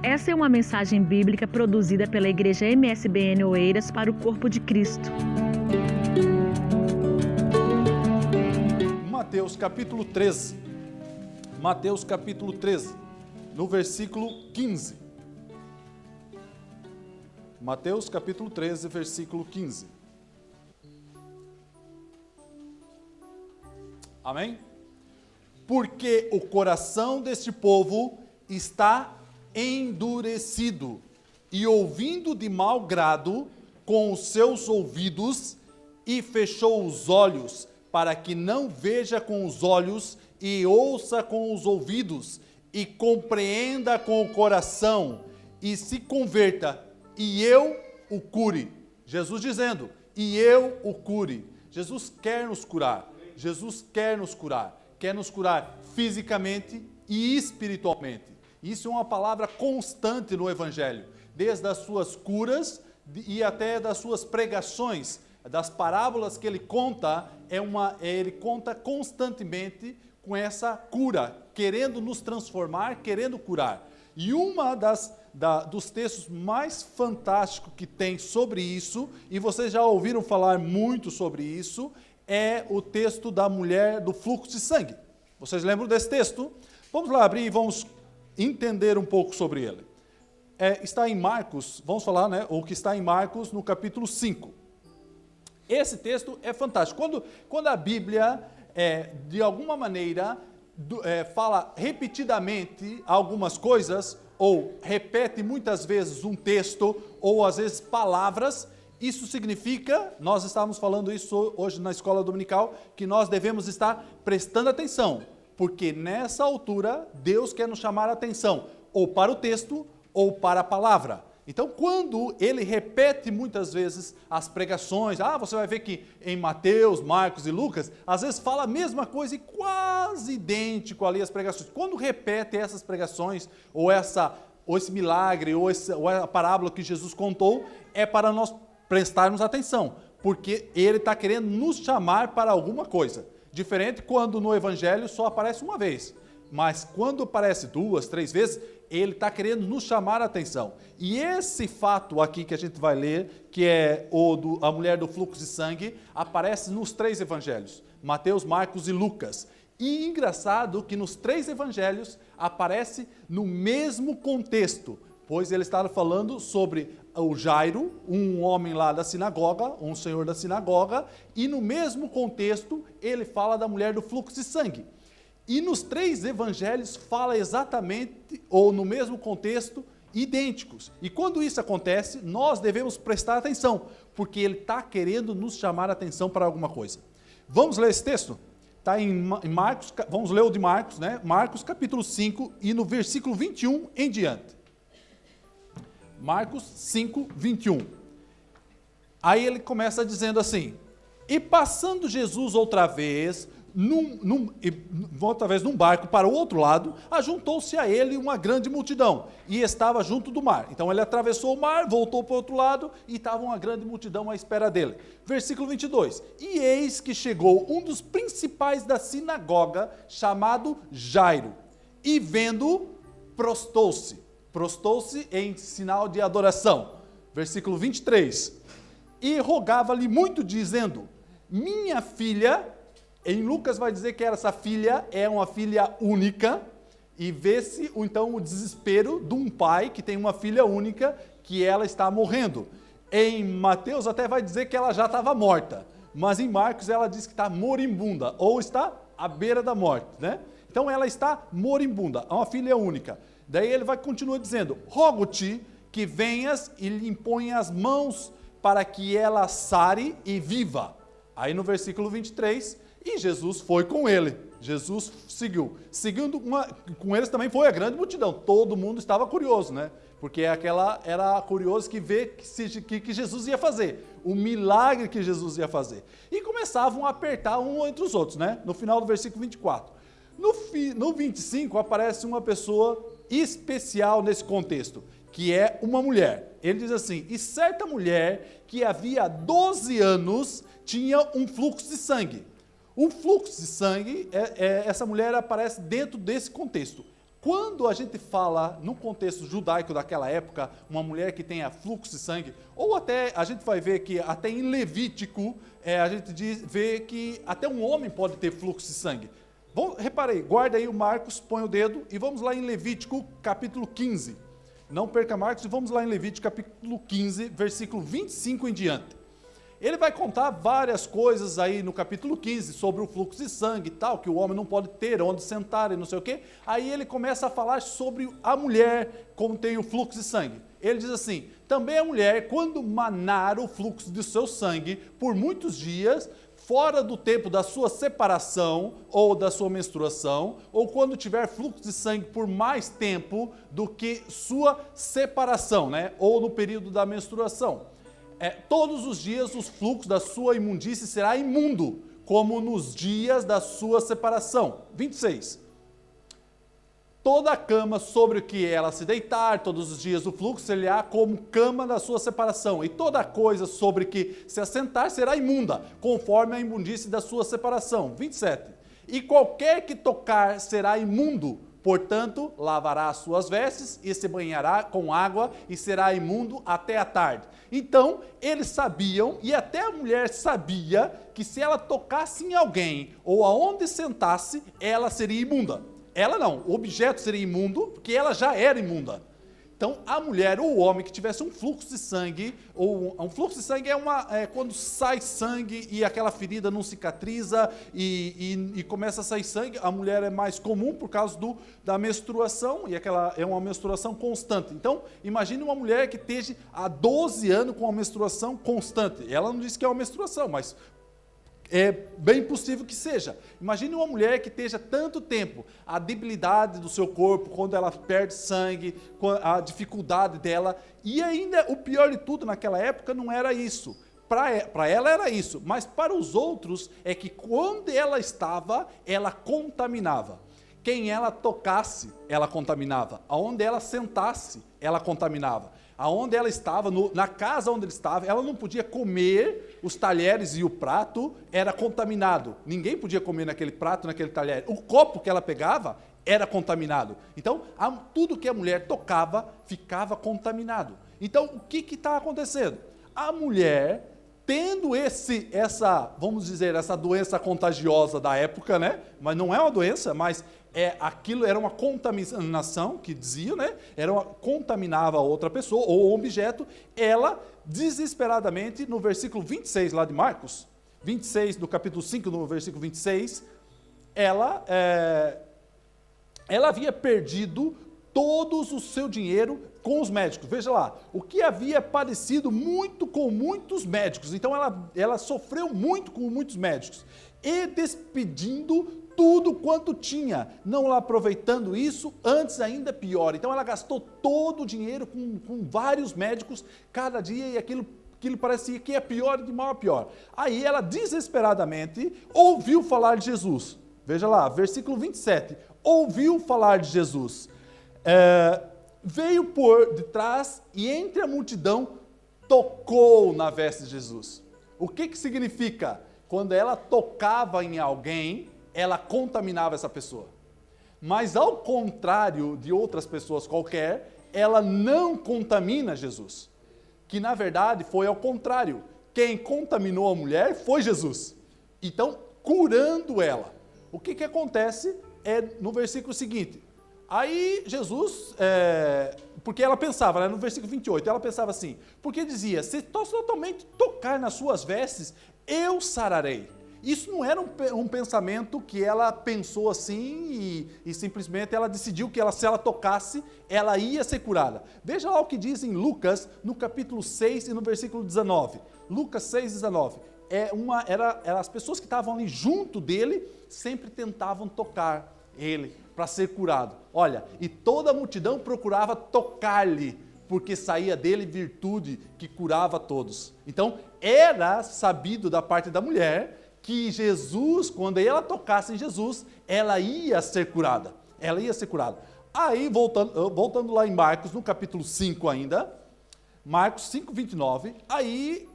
Essa é uma mensagem bíblica produzida pela Igreja MSBN Oeiras para o Corpo de Cristo. Mateus capítulo 13. Mateus capítulo 13, no versículo 15. Mateus capítulo 13, versículo 15. Amém? Porque o coração deste povo está endurecido, e ouvindo de mau grado com os seus ouvidos, e fechou os olhos, para que não veja com os olhos, e ouça com os ouvidos, e compreenda com o coração, e se converta, e eu o cure. Jesus dizendo, e eu o cure. Jesus quer nos curar. Jesus quer nos curar fisicamente e espiritualmente. Isso é uma palavra constante no Evangelho, desde as suas curas e até das suas pregações, das parábolas que ele conta, ele conta constantemente com essa cura, querendo nos transformar, querendo curar. E uma dos textos mais fantásticos que tem sobre isso, e vocês já ouviram falar muito sobre isso, é o texto da mulher do fluxo de sangue. Vocês lembram desse texto? Vamos lá abrir e vamos entender um pouco sobre ele. Está em Marcos, vamos falar, né? O que está em Marcos no capítulo 5. Esse texto é fantástico. Quando a Bíblia, de alguma maneira, fala repetidamente algumas coisas, ou repete muitas vezes um texto, ou às vezes palavras, isso significa, nós estávamos falando isso hoje na escola dominical, que nós devemos estar prestando atenção, porque nessa altura Deus quer nos chamar a atenção, ou para o texto, ou para a palavra. Então, quando ele repete muitas vezes as pregações, você vai ver que em Mateus, Marcos e Lucas, às vezes fala a mesma coisa e quase idêntico ali as pregações. Quando repete essas pregações, ou esse milagre, ou a parábola que Jesus contou, é para nós prestarmos atenção, porque ele está querendo nos chamar para alguma coisa. Diferente quando no Evangelho só aparece uma vez, mas quando aparece 2, 3 vezes, ele está querendo nos chamar a atenção. E esse fato aqui que a gente vai ler, que é a mulher do fluxo de sangue, aparece nos 3 evangelhos, Mateus, Marcos e Lucas. E engraçado que nos 3 evangelhos aparece no mesmo contexto, pois ele estava falando sobre o Jairo, um homem lá da sinagoga, um senhor da sinagoga, e no mesmo contexto ele fala da mulher do fluxo de sangue. E nos 3 evangelhos fala exatamente, ou no mesmo contexto, idênticos. E quando isso acontece, nós devemos prestar atenção, porque ele está querendo nos chamar a atenção para alguma coisa. Vamos ler esse texto? Está em Marcos, vamos ler o de Marcos, né? Marcos capítulo 5 e no versículo 21 em diante. Marcos 5, 21. Aí ele começa dizendo assim, e passando Jesus outra vez num barco para o outro lado, ajuntou-se a ele uma grande multidão, e estava junto do mar. Então ele atravessou o mar, voltou para o outro lado, e estava uma grande multidão à espera dele. Versículo 22. E eis que chegou um dos principais da sinagoga, chamado Jairo, e vendo, prostou-se em sinal de adoração. Versículo 23. E rogava-lhe muito, dizendo, minha filha... Em Lucas vai dizer que essa filha é uma filha única, e vê-se então o desespero de um pai que tem uma filha única, que ela está morrendo. Em Mateus até vai dizer que ela já estava morta, mas em Marcos ela diz que está moribunda, ou está à beira da morte, né? Então ela está moribunda, é uma filha única. Daí ele vai continuar dizendo, rogo-te que venhas e lhe imponha as mãos para que ela sare e viva. Aí no versículo 23... E Jesus foi com ele, Jesus seguiu. Seguindo com eles também foi a grande multidão, todo mundo estava curioso, né? Porque era curioso que ver que Jesus ia fazer, o milagre que Jesus ia fazer. E começavam a apertar um entre os outros, né? No final do versículo 24. No 25 aparece uma pessoa especial nesse contexto, que é uma mulher. Ele diz assim, e certa mulher que havia 12 anos tinha um fluxo de sangue. O fluxo de sangue, essa mulher aparece dentro desse contexto. Quando a gente fala, no contexto judaico daquela época, uma mulher que tenha fluxo de sangue, ou até, a gente vai ver que até em Levítico, a gente vê que até um homem pode ter fluxo de sangue. Reparei, guarda aí o Marcos, põe o dedo, e vamos lá em Levítico, capítulo 15. Não perca Marcos, e vamos lá em Levítico, capítulo 15, versículo 25 em diante. Ele vai contar várias coisas aí no capítulo 15 sobre o fluxo de sangue e tal, que o homem não pode ter onde sentar e não sei o quê. Aí ele começa a falar sobre a mulher, como tem o fluxo de sangue. Ele diz assim: também a mulher, quando manar o fluxo de seu sangue por muitos dias, fora do tempo da sua separação ou da sua menstruação, ou quando tiver fluxo de sangue por mais tempo do que sua separação, né? Ou no período da menstruação. Todos os dias os fluxos da sua imundície será imundo, como nos dias da sua separação. 26. Toda a cama sobre o que ela se deitar, todos os dias o fluxo será como cama da sua separação, e toda coisa sobre que se assentar será imunda, conforme a imundície da sua separação. 27. E qualquer que tocar será imundo, portanto, lavará as suas vestes e se banhará com água e será imundo até a tarde. Então, eles sabiam, e até a mulher sabia, que se ela tocasse em alguém ou aonde sentasse, ela seria imunda. Ela não, o objeto seria imundo, porque ela já era imunda. Então, a mulher ou o homem que tivesse um fluxo de sangue, ou um fluxo de sangue é quando sai sangue e aquela ferida não cicatriza e começa a sair sangue. A mulher é mais comum por causa da menstruação, e aquela é uma menstruação constante. Então, imagine uma mulher que esteja há 12 anos com uma menstruação constante. Ela não disse que é uma menstruação, mas é bem possível que seja. Imagine uma mulher que esteja tanto tempo, a debilidade do seu corpo, quando ela perde sangue, a dificuldade dela, e ainda o pior de tudo naquela época não era isso. Para ela era isso, mas para os outros é que quando ela estava, ela contaminava. Quem ela tocasse, ela contaminava. Aonde ela sentasse, ela contaminava. Aonde ela estava, na casa onde ela estava, ela não podia comer os talheres e o prato era contaminado. Ninguém podia comer naquele prato, naquele talher. O copo que ela pegava era contaminado. Então, tudo que a mulher tocava ficava contaminado. Então, o que está acontecendo? A mulher, tendo vamos dizer, essa doença contagiosa da época, né? Mas não é uma doença, mas aquilo era uma contaminação, que dizia, né? Contaminava a outra pessoa ou o objeto. Ela, desesperadamente, no versículo 26 lá de Marcos, 26 do capítulo 5, no versículo 26, ela havia perdido todo o seu dinheiro com os médicos. Veja lá, o que havia parecido muito com muitos médicos. Então ela sofreu muito com muitos médicos. E despedindo tudo quanto tinha, não aproveitando isso, antes ainda pior. Então ela gastou todo o dinheiro com vários médicos cada dia, e aquilo parecia que é pior de mal a pior. Aí ela desesperadamente ouviu falar de Jesus. Veja lá, versículo 27. Ouviu falar de Jesus. Veio por detrás e entre a multidão tocou na veste de Jesus. O que significa? Quando ela tocava em alguém, ela contaminava essa pessoa. Mas ao contrário de outras pessoas qualquer, ela não contamina Jesus. Que na verdade foi ao contrário. Quem contaminou a mulher foi Jesus. Então, curando ela. O que acontece no versículo seguinte. Aí Jesus, porque ela pensava, né, no versículo 28, ela pensava assim, porque dizia, se totalmente tocar nas suas vestes, eu sararei. Isso não era um pensamento que ela pensou assim e simplesmente ela decidiu que se ela tocasse, ela ia ser curada. Veja lá o que diz em Lucas, no capítulo 6 e no versículo 19. Lucas 6, 19. As pessoas que estavam ali junto dele sempre tentavam tocar ele para ser curado. Olha, e toda a multidão procurava tocar-lhe, porque saía dele virtude que curava todos. Então, era sabido da parte da mulher que Jesus, quando ela tocasse em Jesus, ela ia ser curada. Ela ia ser curada. Aí, voltando lá em Marcos, no capítulo 5 ainda, Marcos 5, 29, aí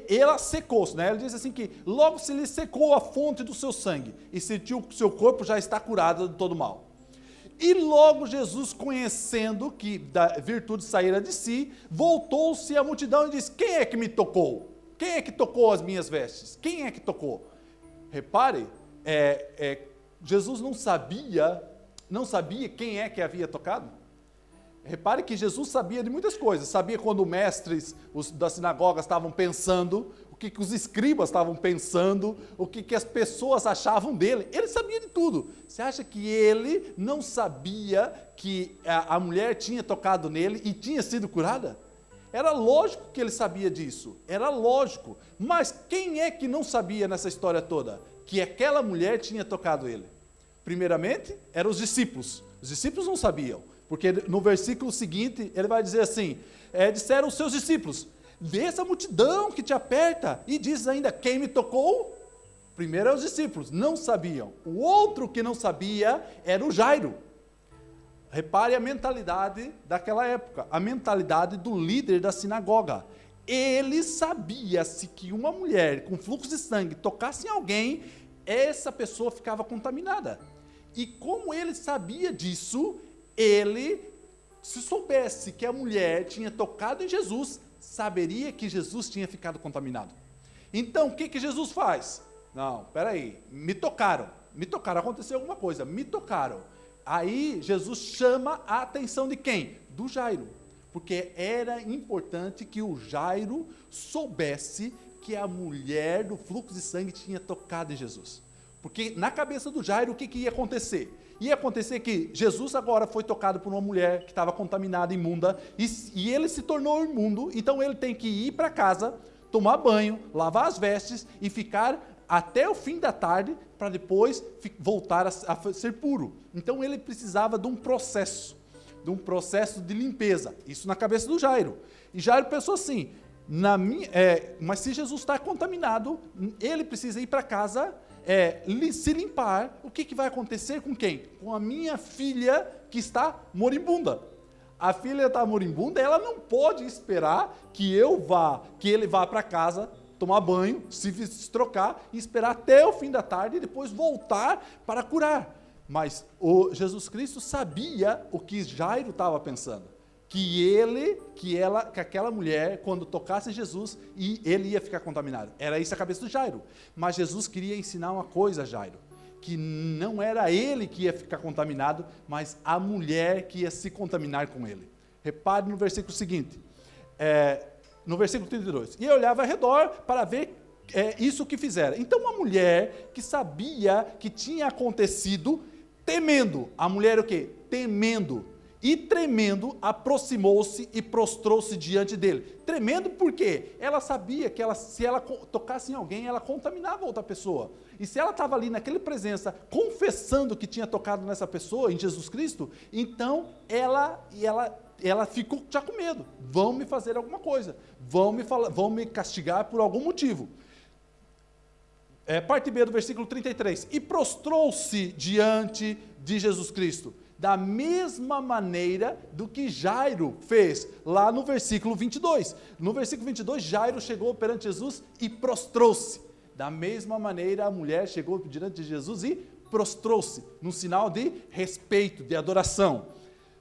ela secou-se, né? Ela diz assim que logo se lhe secou a fonte do seu sangue e sentiu que o seu corpo já está curado de todo mal. E logo Jesus, conhecendo que da virtude saíra de si, voltou-se à multidão e disse: quem é que me tocou? Quem é que tocou as minhas vestes? Quem é que tocou? Repare, Jesus não sabia quem é que havia tocado. Repare que Jesus sabia de muitas coisas. Sabia quando os mestres das sinagogas estavam pensando, o que os escribas estavam pensando, o que as pessoas achavam dele. Ele sabia de tudo. Você acha que ele não sabia que a mulher tinha tocado nele e tinha sido curada? Era lógico que ele sabia disso. Era lógico. Mas quem é que não sabia nessa história toda? Que aquela mulher tinha tocado ele. Primeiramente, eram os discípulos. Os discípulos não sabiam. Porque no versículo seguinte, ele vai dizer assim, disseram os seus discípulos: vê essa multidão que te aperta, e diz ainda, quem me tocou? Primeiro eram os discípulos, não sabiam. O outro que não sabia era o Jairo. Repare a mentalidade daquela época, a mentalidade do líder da sinagoga. Ele sabia se que uma mulher com fluxo de sangue tocasse em alguém, essa pessoa ficava contaminada. E como ele sabia disso, ele, se soubesse que a mulher tinha tocado em Jesus, saberia que Jesus tinha ficado contaminado. Então, o que Jesus faz? Não, peraí, me tocaram, aconteceu alguma coisa, me tocaram. Aí, Jesus chama a atenção de quem? Do Jairo, porque era importante que o Jairo soubesse que a mulher do fluxo de sangue tinha tocado em Jesus. Porque na cabeça do Jairo, o que ia acontecer? Ia acontecer que Jesus agora foi tocado por uma mulher que estava contaminada, imunda, e ele se tornou imundo, então ele tem que ir para casa, tomar banho, lavar as vestes e ficar até o fim da tarde para depois voltar a ser puro. Então ele precisava de um processo de limpeza. Isso na cabeça do Jairo. E Jairo pensou assim, mas se Jesus está contaminado, ele precisa ir para casa, se limpar. O que vai acontecer com quem? Com a minha filha que está moribunda. A filha está moribunda, ela não pode esperar que ele vá para casa, tomar banho, se trocar e esperar até o fim da tarde e depois voltar para curar. Mas Jesus Cristo sabia o que Jairo estava pensando. Que aquela mulher, quando tocasse em Jesus, ele ia ficar contaminado. Era isso a cabeça do Jairo. Mas Jesus queria ensinar uma coisa a Jairo, que não era ele que ia ficar contaminado, mas a mulher que ia se contaminar com ele. Repare no versículo seguinte, no versículo 32. E eu olhava ao redor para ver isso que fizeram. Então uma mulher que sabia que tinha acontecido, temendo. A mulher o quê? Temendo. E tremendo, aproximou-se e prostrou-se diante dele. Tremendo por quê? Ela sabia que se ela tocasse em alguém, ela contaminava outra pessoa. E se ela estava ali naquela presença, confessando que tinha tocado nessa pessoa, em Jesus Cristo, então ela ficou já com medo. Vão me fazer alguma coisa. Vão me castigar por algum motivo. Parte B do versículo 33. E prostrou-se diante de Jesus Cristo. Da mesma maneira do que Jairo fez, lá no versículo 22. No versículo 22, Jairo chegou perante Jesus e prostrou-se. Da mesma maneira, a mulher chegou diante de Jesus e prostrou-se, num sinal de respeito, de adoração.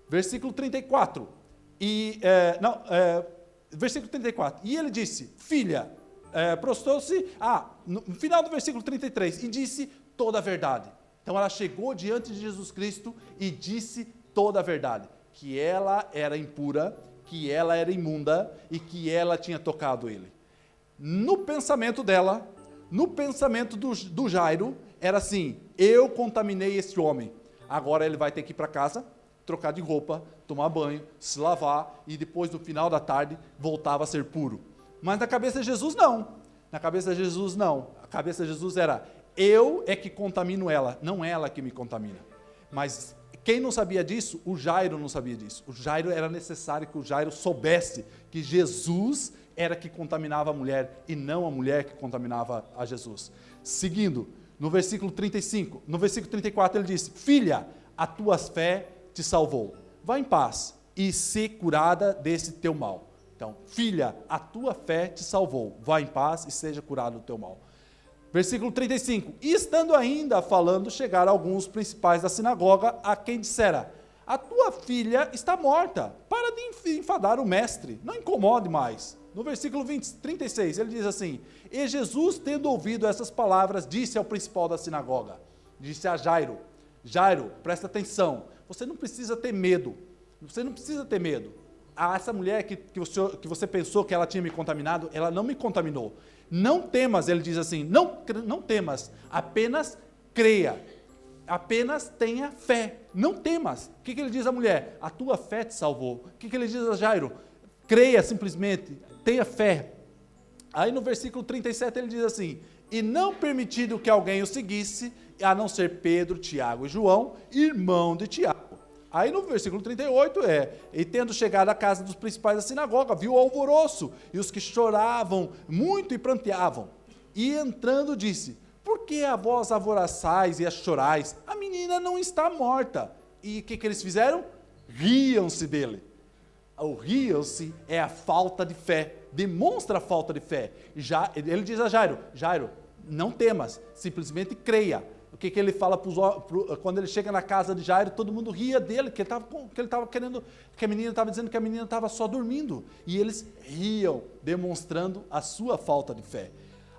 Versículo 34. Versículo 34. E ele disse, filha, prostrou-se, no final do versículo 33, e disse toda a verdade. Então ela chegou diante de Jesus Cristo e disse toda a verdade, que ela era impura, que ela era imunda e que ela tinha tocado ele. No pensamento dela, no pensamento do Jairo, era assim, eu contaminei esse homem, agora ele vai ter que ir para casa, trocar de roupa, tomar banho, se lavar e depois no final da tarde voltava a ser puro. Mas na cabeça de Jesus não, a cabeça de Jesus era, eu é que contamino ela, não ela que me contamina. Mas quem não sabia disso? O Jairo não sabia disso. O Jairo, era necessário que o Jairo soubesse que Jesus era que contaminava a mulher e não a mulher que contaminava a Jesus. Seguindo, no versículo 35, no versículo 34 ele disse, filha, a tua fé te salvou. Vá em paz e se curada desse teu mal. Então, filha, a tua fé te salvou. Vá em paz e seja curado do teu mal. Versículo 35. E estando ainda falando, chegaram alguns principais da sinagoga, a quem dissera: a tua filha está morta, para de enfadar o mestre, não incomode mais. No versículo 36, ele diz assim: e Jesus, tendo ouvido essas palavras, disse ao principal da sinagoga, disse a Jairo: Jairo, presta atenção, você não precisa ter medo, você não precisa ter medo. Essa mulher que você pensou que ela tinha me contaminado, ela não me contaminou. Não temas, ele diz assim, não temas, apenas creia, apenas tenha fé, não temas. O que ele diz à mulher? A tua fé te salvou. O que ele diz a Jairo? Creia simplesmente, tenha fé. Aí no versículo 37 ele diz assim: e não permitido que alguém o seguisse, a não ser Pedro, Tiago e João, irmão de Tiago. Aí no versículo 38 e tendo chegado à casa dos principais da sinagoga, viu o alvoroço, e os que choravam muito e pranteavam. E entrando disse: por que a vós alvoroçais e a chorais? A menina não está morta. E o que eles fizeram? Riam-se dele. O riam-se é a falta de fé, demonstra a falta de fé. Ele diz a Jairo: Jairo, não temas, simplesmente creia. O que ele fala quando ele chega na casa de Jairo? Todo mundo ria dele, que ele estava querendo, que a menina estava dizendo que a menina estava só dormindo, e eles riam, demonstrando a sua falta de fé.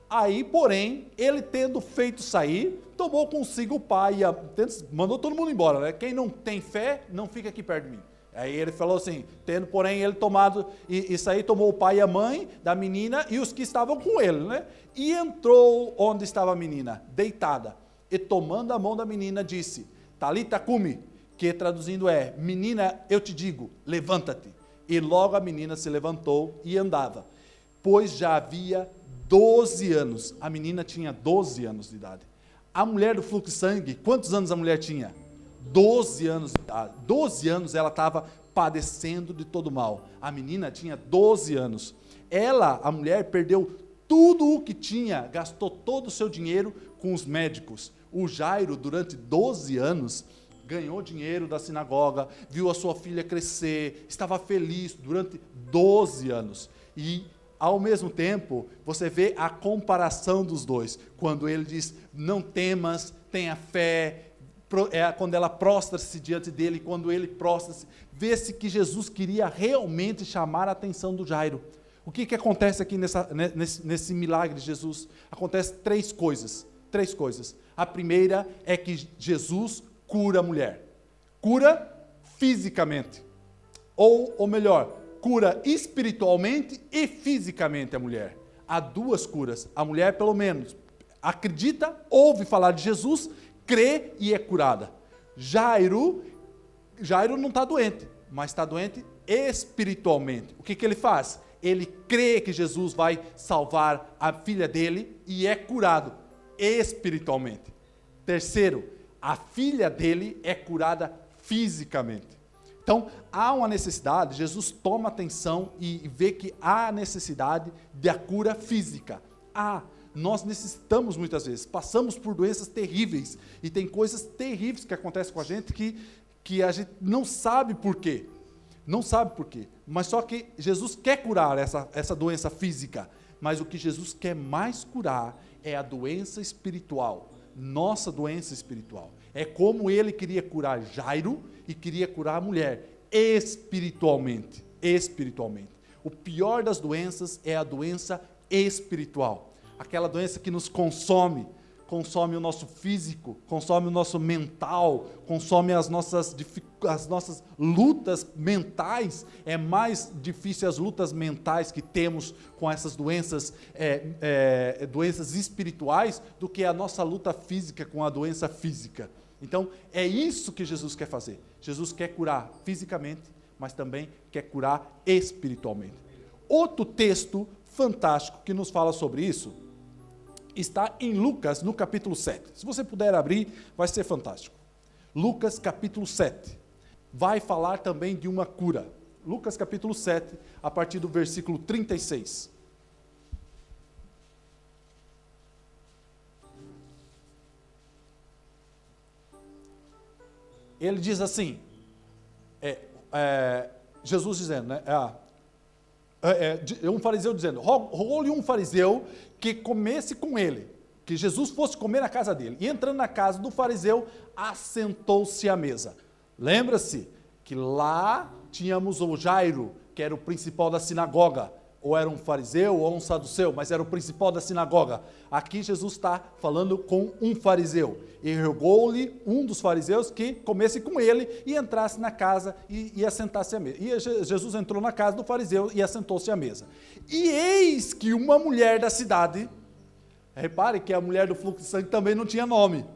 Aí, porém, ele tendo feito sair, tomou consigo o pai, mandou todo mundo embora, né? Quem não tem fé, não fica aqui perto de mim. Aí ele falou assim, tendo porém ele tomado, isso aí tomou o pai e a mãe da menina e os que estavam com ele, né? E entrou onde estava a menina, deitada. E tomando a mão da menina, disse: Talita cumi, que traduzindo é: menina, eu te digo, levanta-te. E logo a menina se levantou e andava, pois já havia 12 anos. A menina tinha 12 anos de idade. A mulher do fluxo de sangue, quantos anos a mulher tinha? 12 anos de idade. 12 anos ela estava padecendo de todo mal. A menina tinha 12 anos. Ela, a mulher, perdeu tudo o que tinha, gastou todo o seu dinheiro com os médicos. O Jairo, durante 12 anos, ganhou dinheiro da sinagoga, viu a sua filha crescer, estava feliz durante 12 anos. E, ao mesmo tempo, você vê a comparação dos dois. Quando ele diz, não temas, tenha fé, quando ela prostra-se diante dele, quando ele prostra-se, vê-se que Jesus queria realmente chamar a atenção do Jairo. O que acontece aqui nesse milagre de Jesus? Acontece três coisas. A primeira é que Jesus cura a mulher. Cura fisicamente. Ou melhor, cura espiritualmente e fisicamente a mulher. Há duas curas. A mulher, pelo menos, acredita, ouve falar de Jesus, crê e é curada. Jairo não está doente, mas está doente espiritualmente. O que ele faz? Ele crê que Jesus vai salvar a filha dele e é curado espiritualmente. Terceiro, a filha dele é curada fisicamente. Então, há uma necessidade, Jesus toma atenção e vê que há necessidade da cura física. Nós necessitamos muitas vezes, passamos por doenças terríveis, e tem coisas terríveis que acontecem com a gente que a gente não sabe por quê. Mas só que Jesus quer curar essa doença física, mas o que Jesus quer mais curar é a doença espiritual, nossa doença espiritual. É como ele queria curar Jairo e queria curar a mulher, espiritualmente. O pior das doenças é a doença espiritual, aquela doença que nos consome o nosso físico, consome o nosso mental, consome as nossas lutas mentais. É mais difícil as lutas mentais que temos com essas doenças, doenças espirituais, do que a nossa luta física com a doença física. Então, é isso que Jesus quer fazer. Jesus quer curar fisicamente, mas também quer curar espiritualmente. Outro texto fantástico que nos fala sobre isso está em Lucas, no capítulo 7. Se você puder abrir, vai ser fantástico. Lucas, capítulo 7. Vai falar também de uma cura. Lucas, capítulo 7, a partir do versículo 36. Ele diz assim, Jesus dizendo, né? Um fariseu dizendo, rogou-lhe um fariseu que comesse com ele. que Jesus fosse comer na casa dele. E entrando na casa do fariseu, assentou-se à mesa. Lembra-se que lá tínhamos o Jairo, que era o principal da sinagoga, ou era um fariseu ou um saduceu, mas era o principal da sinagoga. Aqui Jesus está falando com um fariseu. E rogou-lhe um dos fariseus que comesse com ele e entrasse na casa e assentasse à mesa. E Jesus entrou na casa do fariseu e assentou-se à mesa. E eis que uma mulher da cidade, repare que a mulher do fluxo de sangue também não tinha nome,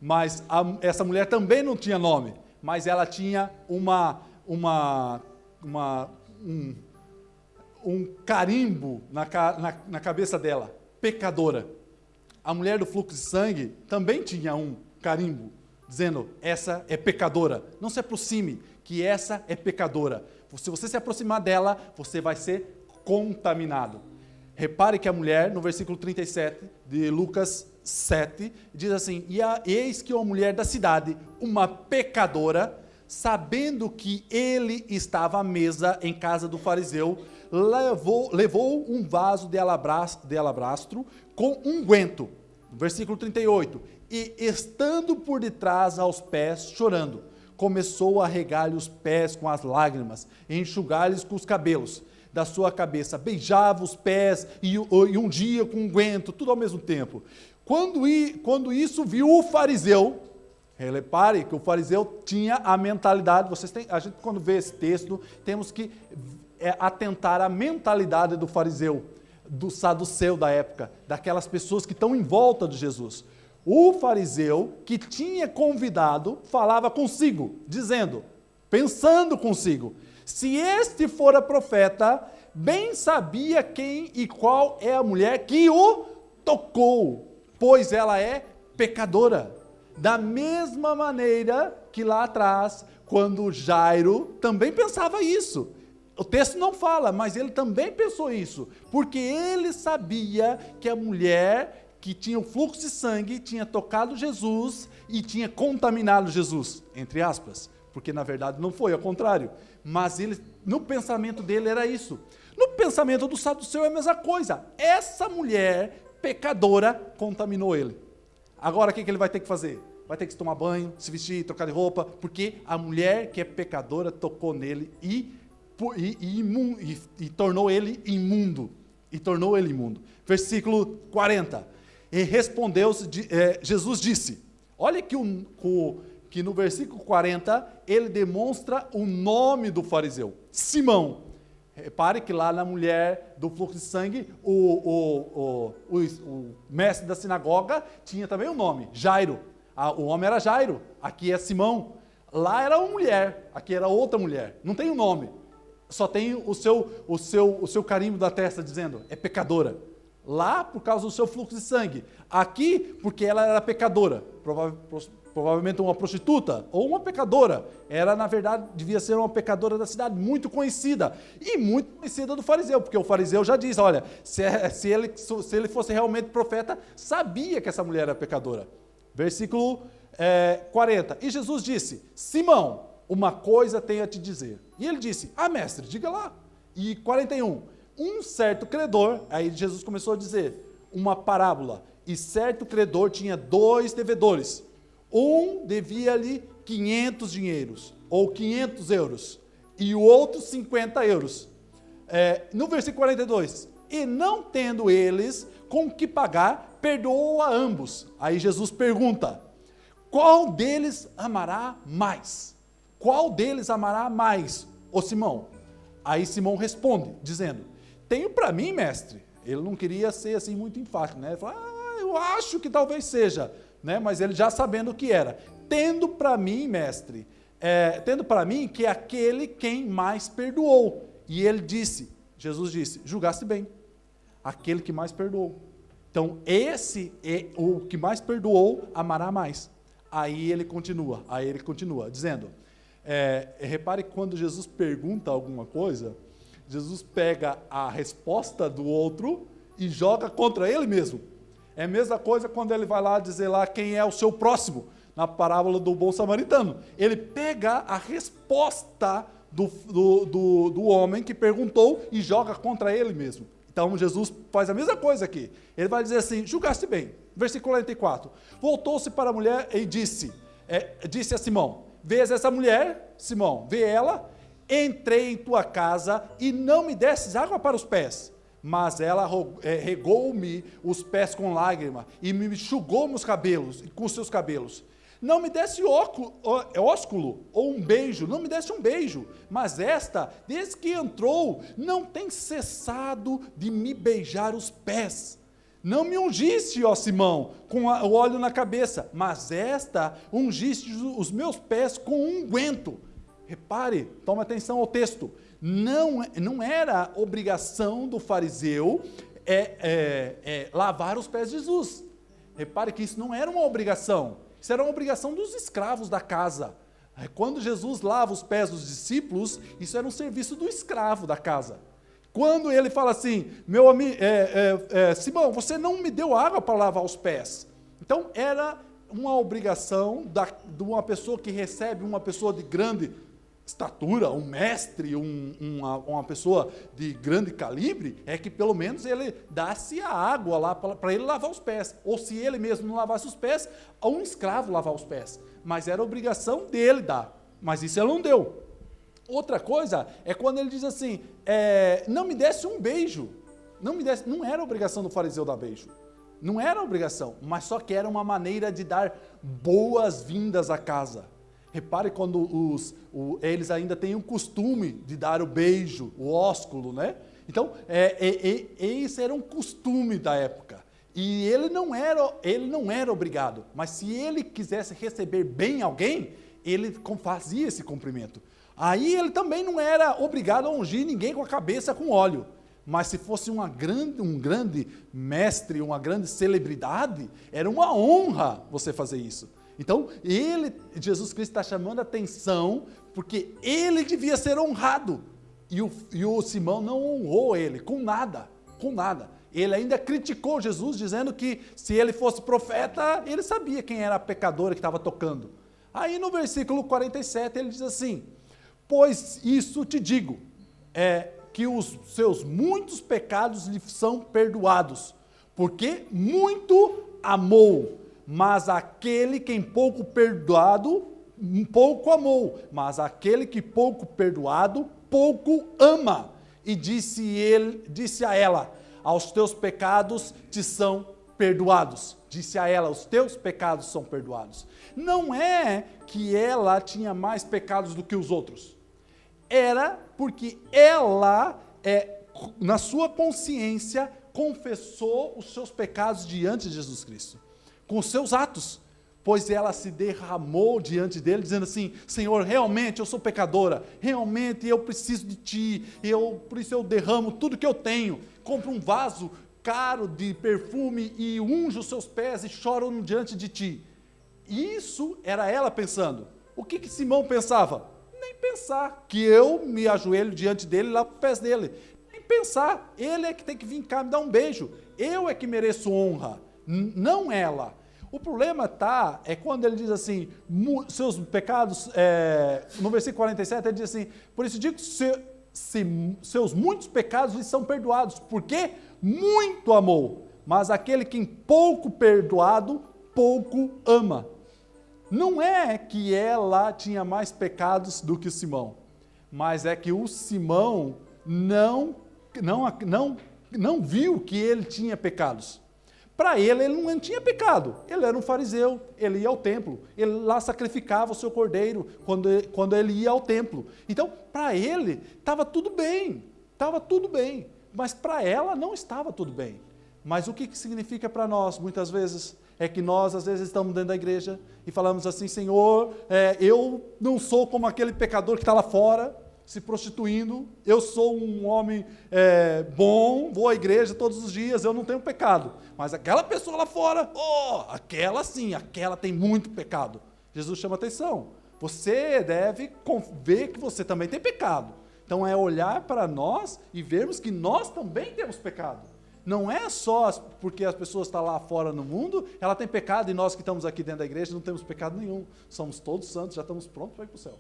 mas essa mulher também não tinha nome, mas ela tinha um carimbo na cabeça dela, pecadora. A mulher do fluxo de sangue também tinha um carimbo, dizendo, essa é pecadora. Não se aproxime, que essa é pecadora. Se você se aproximar dela, você vai ser contaminado. Repare que a mulher, no versículo 37 de Lucas 7, diz assim, eis que uma mulher da cidade, uma pecadora, sabendo que ele estava à mesa em casa do fariseu, levou um vaso de alabastro com unguento. Versículo 38. E estando por detrás aos pés, chorando, começou a regar-lhe os pés com as lágrimas, e enxugar-lhes com os cabelos da sua cabeça, beijava os pés e ungia com unguento, tudo ao mesmo tempo. Quando isso viu o fariseu, repare que o fariseu tinha a mentalidade, a gente quando vê esse texto, temos que atentar à mentalidade do fariseu, do saduceu da época, daquelas pessoas que estão em volta de Jesus. O fariseu que tinha convidado, falava consigo, dizendo, pensando consigo, se este fora profeta, bem sabia quem e qual é a mulher que o tocou, pois ela é pecadora. Da mesma maneira que lá atrás, quando Jairo também pensava isso. O texto não fala, mas ele também pensou isso, porque ele sabia que a mulher que tinha o fluxo de sangue tinha tocado Jesus e tinha contaminado Jesus, entre aspas, porque na verdade não foi, ao contrário, mas no pensamento dele era isso. No pensamento do saduceu é a mesma coisa, essa mulher pecadora contaminou ele. Agora o que ele vai ter que fazer? Vai ter que tomar banho, se vestir, trocar de roupa, porque a mulher que é pecadora tocou nele e tornou ele imundo. Versículo 40. E respondeu, Jesus disse, olha que no versículo 40, ele demonstra o nome do fariseu, Simão. Repare que lá na mulher do fluxo de sangue, o mestre da sinagoga tinha também um nome, Jairo. O homem era Jairo, aqui é Simão. Lá era uma mulher, aqui era outra mulher. Não tem um nome, só tem o seu carimbo da testa dizendo, é pecadora. Lá por causa do seu fluxo de sangue. Aqui porque ela era pecadora, provavelmente uma prostituta ou uma pecadora. Era, na verdade, devia ser uma pecadora da cidade, muito conhecida. E muito conhecida do fariseu, porque o fariseu já diz, olha, se ele fosse realmente profeta, sabia que essa mulher era pecadora. Versículo 40. E Jesus disse, Simão, uma coisa tenho a te dizer. E ele disse, mestre, diga lá. E 41. Um certo credor, aí Jesus começou a dizer uma parábola. E certo credor tinha 2 devedores. Um devia-lhe 500 dinheiros, ou 500 euros. E o outro 50 euros. No versículo 42. E não tendo eles com que pagar, perdoou a ambos. Aí Jesus pergunta, qual deles amará mais? Qual deles amará mais, ô Simão? Aí Simão responde, dizendo, tenho para mim, mestre. Ele não queria ser assim muito enfático, né? Ele falou, eu acho que talvez seja, né? Mas ele já sabendo o que era. Tendo para mim, mestre, tendo para mim que é aquele quem mais perdoou. E ele disse, Jesus disse, julgaste bem, aquele que mais perdoou. Então, esse é o que mais perdoou, amará mais. Aí ele continua, dizendo, repare que quando Jesus pergunta alguma coisa, Jesus pega a resposta do outro e joga contra ele mesmo. É a mesma coisa quando ele vai lá dizer lá quem é o seu próximo, na parábola do bom samaritano. Ele pega a resposta do homem que perguntou e joga contra ele mesmo. Então Jesus faz a mesma coisa aqui. Ele vai dizer assim, julgaste bem. Versículo 44. Voltou-se para a mulher e disse a Simão, vês essa mulher, Simão, vê ela, entrei em tua casa e não me desses água para os pés. Mas ela regou-me os pés com lágrima e me enxugou meus cabelos, com seus cabelos. Não me desse ósculo ou um beijo, não me desse um beijo. Mas esta, desde que entrou, não tem cessado de me beijar os pés. Não me ungiste, ó Simão, com o óleo na cabeça, mas esta ungiste os meus pés com unguento. Repare, toma atenção ao texto. Não era obrigação do fariseu lavar os pés de Jesus. Repare que isso não era uma obrigação. Isso era uma obrigação dos escravos da casa. Quando Jesus lava os pés dos discípulos, isso era um serviço do escravo da casa. Quando ele fala assim, meu amigo, Simão, você não me deu água para lavar os pés. Então era uma obrigação de uma pessoa que recebe uma pessoa de grande estatura, um mestre, uma pessoa de grande calibre, é que pelo menos ele desse a água lá para ele lavar os pés. Ou se ele mesmo não lavasse os pés, um escravo lavar os pés. Mas era obrigação dele dar. Mas isso ele não deu. Outra coisa é quando ele diz assim, não me desse um beijo. Não era obrigação do fariseu dar beijo. Não era obrigação, mas só que era uma maneira de dar boas-vindas à casa. Repare quando eles ainda têm o costume de dar o beijo, o ósculo, né? Então, esse era um costume da época. E ele não era obrigado, mas se ele quisesse receber bem alguém, ele fazia esse cumprimento. Aí ele também não era obrigado a ungir ninguém com a cabeça com óleo. Mas se fosse um grande mestre, uma grande celebridade, era uma honra você fazer isso. Então, Jesus Cristo está chamando a atenção, porque ele devia ser honrado. E o Simão não honrou ele, com nada. Ele ainda criticou Jesus, dizendo que se ele fosse profeta, ele sabia quem era a pecadora que estava tocando. Aí no versículo 47 ele diz assim, pois isso te digo, que os seus muitos pecados lhe são perdoados, porque muito amou. Mas aquele que pouco perdoado, pouco amou. Mas aquele que pouco perdoado, pouco ama. E disse a ela, aos teus pecados te são perdoados. Disse a ela, os teus pecados são perdoados. Não é que ela tinha mais pecados do que os outros. Era porque ela, na sua consciência, confessou os seus pecados diante de Jesus Cristo. Com os seus atos, pois ela se derramou diante dele, dizendo assim, Senhor, realmente eu sou pecadora, realmente eu preciso de Ti, por isso eu derramo tudo que eu tenho, compro um vaso caro de perfume e unjo os seus pés e choro diante de Ti. Isso era ela pensando. O que Simão pensava? Nem pensar, que eu me ajoelho diante dele e lavo os pés dele. Nem pensar, ele é que tem que vir cá me dar um beijo, eu é que mereço honra, não ela. O problema é quando ele diz assim, seus pecados, no versículo 47 ele diz assim, por isso digo que seus muitos pecados lhe são perdoados, porque muito amou, mas aquele que pouco perdoado, pouco ama. Não é que ela tinha mais pecados do que Simão, mas é que o Simão não viu que ele tinha pecados. Para ele não tinha pecado, ele era um fariseu, ele ia ao templo, ele lá sacrificava o seu cordeiro quando ele ia ao templo. Então, para ele, estava tudo bem, mas para ela não estava tudo bem. Mas o que significa para nós, muitas vezes, é que nós, às vezes, estamos dentro da igreja e falamos assim, Senhor, eu não sou como aquele pecador que está lá fora, se prostituindo, eu sou um homem bom, vou à igreja todos os dias, eu não tenho pecado. Mas aquela pessoa lá fora, aquela sim, aquela tem muito pecado. Jesus chama atenção. Você deve ver que você também tem pecado. Então é olhar para nós e vermos que nós também temos pecado. Não é só porque as pessoas estão lá fora no mundo, ela tem pecado e nós que estamos aqui dentro da igreja não temos pecado nenhum. Somos todos santos, já estamos prontos para ir para o céu.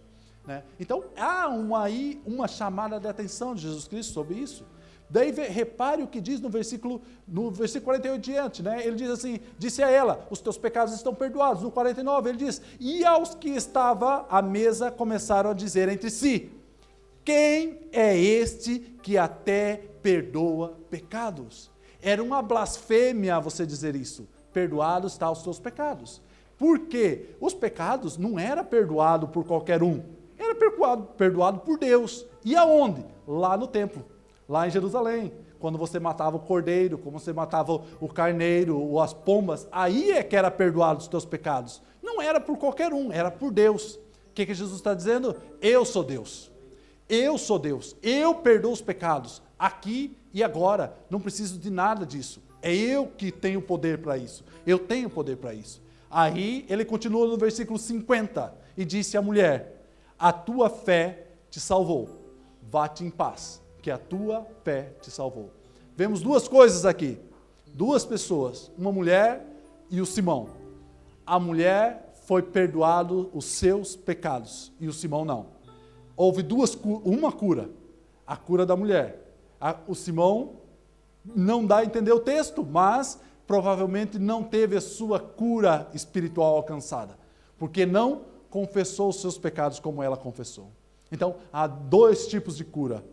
né? Então, há aí uma chamada de atenção de Jesus Cristo sobre isso. Daí repare o que diz no versículo 48 diante, né? Ele diz assim, disse a ela, os teus pecados estão perdoados. No 49 ele diz, e aos que estavam à mesa começaram a dizer entre si, quem é este que até perdoa pecados? Era uma blasfêmia você dizer isso, perdoados estão os teus pecados. Por quê? Os pecados não era perdoado por qualquer um, era perdoado por Deus. E aonde? Lá no templo. Lá em Jerusalém, quando você matava o cordeiro, quando você matava o carneiro, ou as pombas, aí é que era perdoado os teus pecados. Não era por qualquer um, era por Deus. O que Jesus está dizendo? Eu sou Deus. Eu sou Deus. Eu perdoo os pecados, aqui e agora. Não preciso de nada disso. É eu que tenho poder para isso. Eu tenho poder para isso. Aí ele continua no versículo 50 e disse à mulher, a tua fé te salvou. Vá-te em paz, que a tua fé te salvou. Vemos duas coisas aqui, duas pessoas, uma mulher e o Simão. A mulher foi perdoado os seus pecados e o Simão não. Houve uma cura, a cura da mulher. O Simão não dá a entender o texto, mas provavelmente não teve a sua cura espiritual alcançada, porque não confessou os seus pecados como ela confessou. Então, há dois tipos de cura,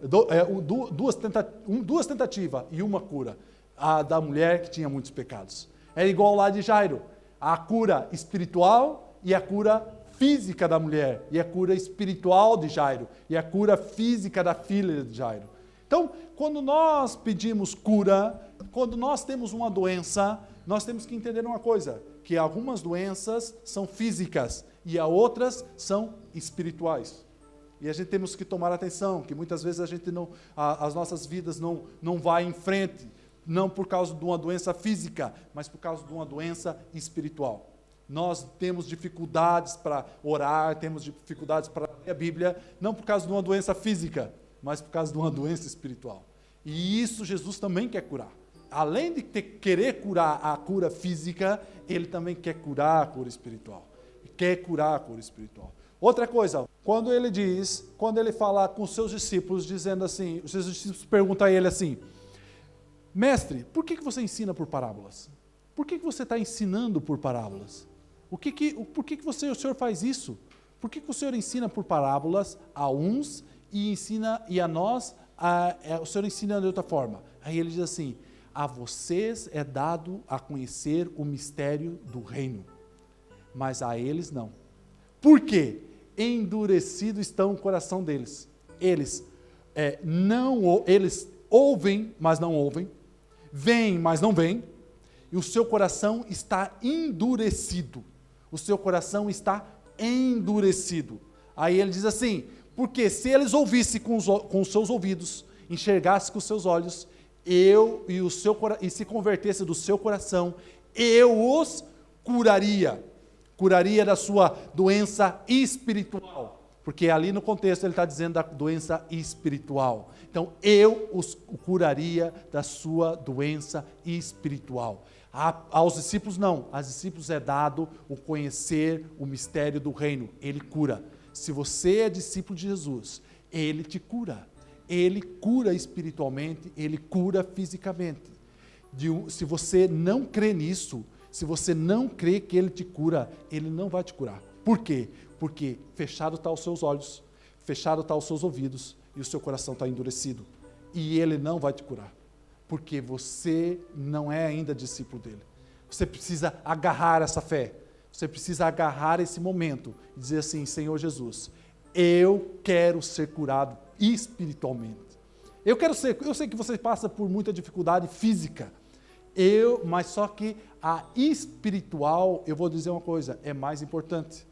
duas tentativas e uma cura. A da mulher que tinha muitos pecados. É igual lá de Jairo, a cura espiritual e a cura física da mulher, e a cura espiritual de Jairo, e a cura física da filha de Jairo. Então, quando nós pedimos cura, quando nós temos uma doença, nós temos que entender uma coisa, que algumas doenças são físicas e outras são espirituais. E a gente temos que tomar atenção, que muitas vezes a gente não, as nossas vidas não vai em frente, não por causa de uma doença física, mas por causa de uma doença espiritual. Nós temos dificuldades para orar, temos dificuldades para ler a Bíblia, não por causa de uma doença física, mas por causa de uma doença espiritual. E isso Jesus também quer curar. Além de querer curar a cura física, ele também quer curar a cura espiritual. Quer curar a cura espiritual. Outra coisa, quando ele fala com os seus discípulos, dizendo assim, os seus discípulos perguntam a ele assim, mestre, por que você ensina por parábolas? Por que você está ensinando por parábolas? Por que o senhor faz isso? Por que o senhor ensina por parábolas a uns e a nós, o senhor ensina de outra forma? Aí ele diz assim, a vocês é dado a conhecer o mistério do reino, mas a eles não. Por quê? Endurecido está o coração deles. Eles ouvem, mas não ouvem, veem, mas não veem, e o seu coração está endurecido. O seu coração está endurecido. Aí ele diz assim, porque se eles ouvissem com os seus ouvidos, enxergassem com os seus olhos, e se convertesse do seu coração, eu os curaria da sua doença espiritual, porque ali no contexto ele está dizendo da doença espiritual. Então, eu os curaria da sua doença espiritual. Aos discípulos não, aos discípulos é dado o conhecer o mistério do reino, ele cura. Se você é discípulo de Jesus, ele te cura. Ele cura espiritualmente, ele cura fisicamente. Se você não crê nisso, se você não crê que ele te cura, ele não vai te curar. Por quê? Porque fechado estão os seus olhos, fechado estão os seus ouvidos e o seu coração está endurecido. E ele não vai te curar, porque você não é ainda discípulo dele. Você precisa agarrar essa fé, você precisa agarrar esse momento e dizer assim, Senhor Jesus, eu quero ser curado espiritualmente. Eu sei que você passa por muita dificuldade física, mas só que a espiritual, eu vou dizer uma coisa, é mais importante.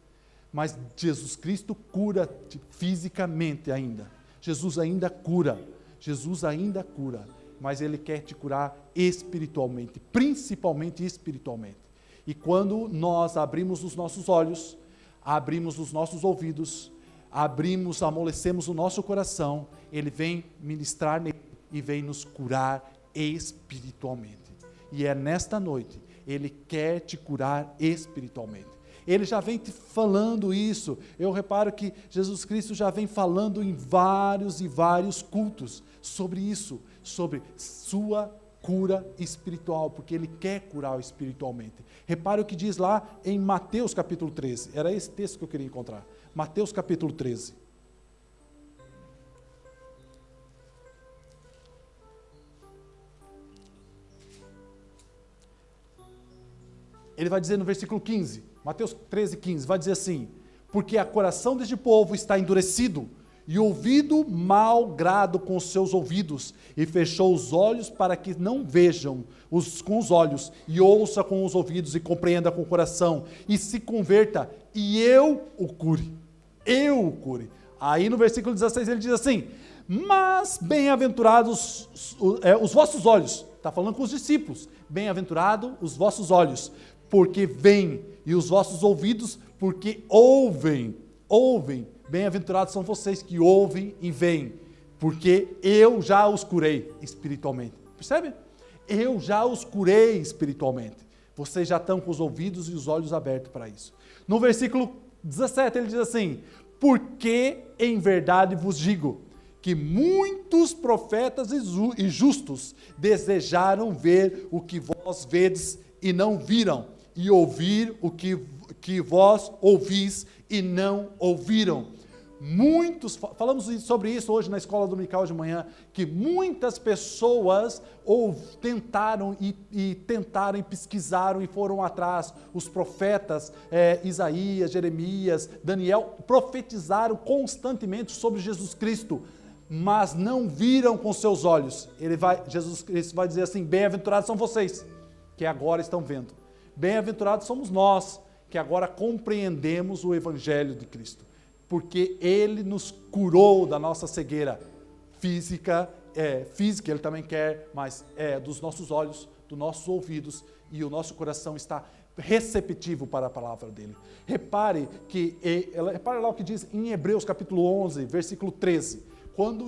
Mas Jesus Cristo cura fisicamente ainda. Jesus ainda cura, mas Ele quer te curar espiritualmente, principalmente espiritualmente. E quando nós abrimos os nossos olhos, abrimos os nossos ouvidos, amolecemos o nosso coração, Ele vem ministrar nele e vem nos curar espiritualmente. E é nesta noite, Ele quer te curar espiritualmente. Ele já vem falando isso. Eu reparo que Jesus Cristo já vem falando em vários e vários cultos sobre isso, sobre sua cura espiritual, porque Ele quer curar espiritualmente. Repare o que diz lá em Mateus capítulo 13. Era esse texto que eu queria encontrar. Mateus capítulo 13. Ele vai dizer no versículo 15, Mateus 13, 15, vai dizer assim: porque o coração deste povo está endurecido, e ouvido mau grado com os seus ouvidos, e fechou os olhos para que não vejam com os olhos, e ouça com os ouvidos, e compreenda com o coração, e se converta, e eu o cure. Eu o cure. Aí no versículo 16 ele diz assim: mas bem-aventurados os vossos olhos, está falando com os discípulos, bem-aventurados os vossos olhos, porque veem, e os vossos ouvidos, porque ouvem. Bem-aventurados são vocês que ouvem e veem, porque eu já os curei espiritualmente. Percebe? Eu já os curei espiritualmente. Vocês já estão com os ouvidos e os olhos abertos para isso. No versículo 17 ele diz assim: porque em verdade vos digo, que muitos profetas e justos desejaram ver o que vós vedes e não viram, e ouvir o que vós ouvis e não ouviram. Muitos, falamos sobre isso hoje na escola dominical de manhã, que muitas pessoas tentaram e pesquisaram e foram atrás. Os profetas Isaías, Jeremias, Daniel profetizaram constantemente sobre Jesus Cristo, mas não viram com seus olhos. Jesus Cristo vai dizer assim: bem-aventurados são vocês, que agora estão vendo. Bem-aventurados somos nós, que agora compreendemos o Evangelho de Cristo, porque Ele nos curou da nossa cegueira física, Ele também quer, mas dos nossos olhos, dos nossos ouvidos, e o nosso coração está receptivo para a palavra dEle. Repare lá o que diz em Hebreus capítulo 11, versículo 13, quando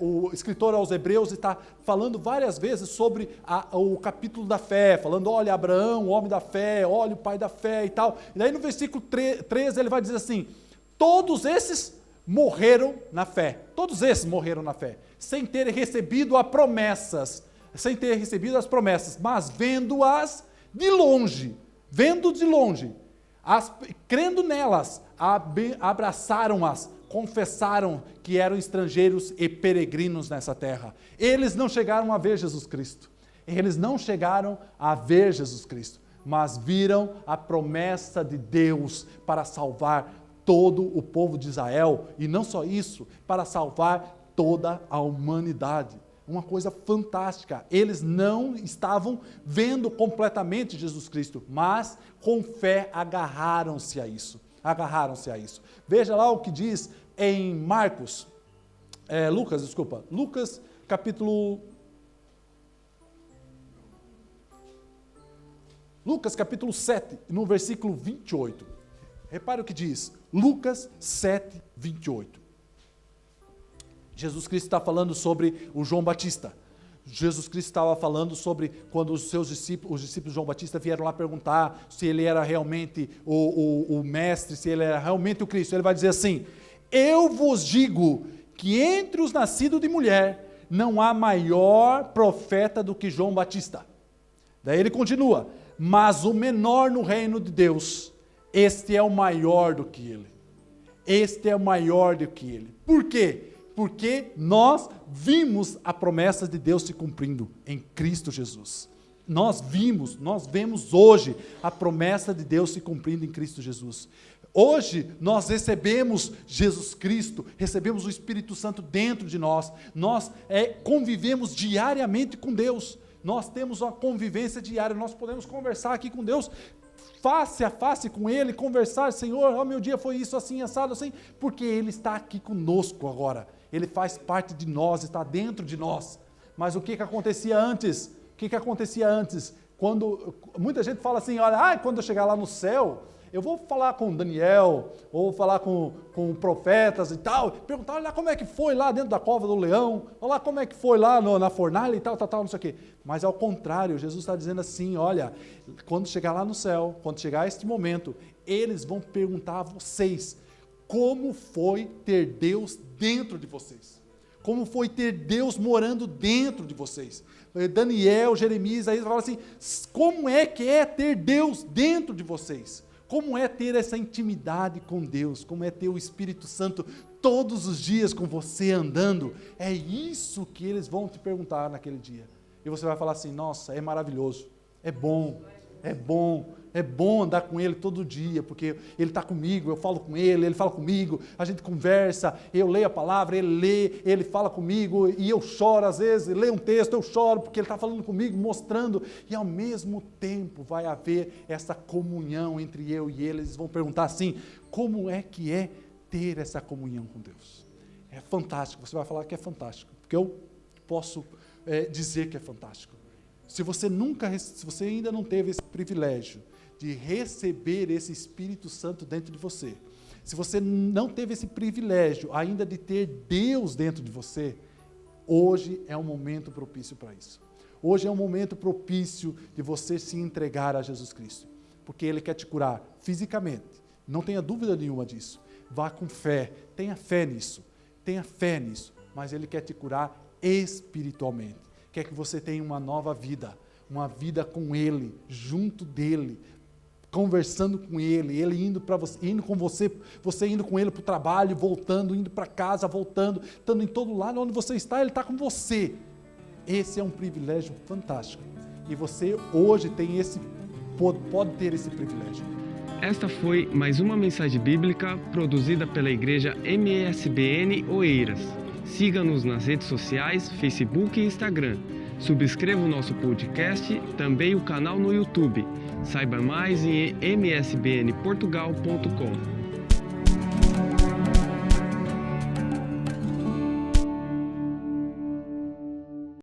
o escritor aos Hebreus está falando várias vezes sobre o capítulo da fé, falando, olha, Abraão, o homem da fé, olha, o pai da fé e tal. E daí no versículo 13 ele vai dizer assim: todos esses morreram na fé, sem terem recebido as promessas, mas vendo-as de longe, crendo nelas, abraçaram-as, confessaram que eram estrangeiros e peregrinos nessa terra. Eles não chegaram a ver Jesus Cristo, mas viram a promessa de Deus para salvar todo o povo de Israel, e não só isso, para salvar toda a humanidade. Uma coisa fantástica. Eles não estavam vendo completamente Jesus Cristo, mas com fé agarraram-se a isso. Veja lá o que diz em Lucas capítulo 7, no versículo 28. Repare o que diz, Lucas 7, 28. Jesus Cristo está falando sobre o João Batista. Jesus Cristo estava falando sobre quando os discípulos de João Batista vieram lá perguntar se ele era realmente o mestre, se ele era realmente o Cristo. Ele vai dizer assim: eu vos digo que entre os nascidos de mulher não há maior profeta do que João Batista. Daí ele continua: mas o menor no reino de Deus, este é o maior do que ele. Por quê? Porque nós vimos a promessa de Deus se cumprindo em Cristo Jesus. Nós vemos hoje a promessa de Deus se cumprindo em Cristo Jesus. Hoje nós recebemos Jesus Cristo, recebemos o Espírito Santo dentro de nós, convivemos diariamente com Deus, nós temos uma convivência diária, nós podemos conversar aqui com Deus, face a face com Ele, conversar: Senhor, meu dia foi isso, assim, assado, assim, porque Ele está aqui conosco agora, Ele faz parte de nós, está dentro de nós. Mas o que acontecia antes? Quando muita gente fala assim: olha, quando eu chegar lá no céu, eu vou falar com Daniel, ou falar com profetas e tal, perguntar, olha lá como é que foi lá dentro da cova do leão, olha lá como é que foi lá na fornalha e tal, não sei o quê. Mas ao contrário, Jesus está dizendo assim, olha, quando chegar lá no céu, quando chegar este momento, eles vão perguntar a vocês, como foi ter Deus dentro de vocês? Como foi ter Deus morando dentro de vocês? Daniel, Jeremias, aí fala assim, como é que é ter Deus dentro de vocês? Como é ter essa intimidade com Deus? Como é ter o Espírito Santo todos os dias com você andando? É isso que eles vão te perguntar naquele dia. E você vai falar assim, nossa, é maravilhoso, é bom andar com Ele todo dia, porque Ele está comigo, eu falo com Ele fala comigo, a gente conversa, eu leio a palavra, Ele lê, Ele fala comigo, e eu choro às vezes, leio um texto, eu choro, porque Ele está falando comigo, mostrando, e ao mesmo tempo vai haver essa comunhão entre eu e Ele. Eles vão perguntar assim, como é que é ter essa comunhão com Deus? É fantástico, você vai falar que é fantástico, porque eu posso dizer que é fantástico. Se você ainda não teve esse privilégio de receber esse Espírito Santo dentro de você, se você não teve esse privilégio ainda de ter Deus dentro de você, hoje é um momento propício para isso. Hoje é um momento propício de você se entregar a Jesus Cristo, porque Ele quer te curar fisicamente, não tenha dúvida nenhuma disso. Vá com fé, tenha fé nisso, mas Ele quer te curar espiritualmente. Quer que você tenha uma nova vida, uma vida com Ele, junto dEle, conversando com Ele, Ele indo para você, indo com você, você indo com Ele para o trabalho, voltando, indo para casa, voltando, estando em todo lado onde você está, Ele está com você. Esse é um privilégio fantástico. E você hoje pode ter esse privilégio. Esta foi mais uma mensagem bíblica produzida pela Igreja MESBN Oeiras. Siga-nos nas redes sociais, Facebook e Instagram. Subscreva o nosso podcast, também o canal no YouTube. Saiba mais em msbnportugal.com.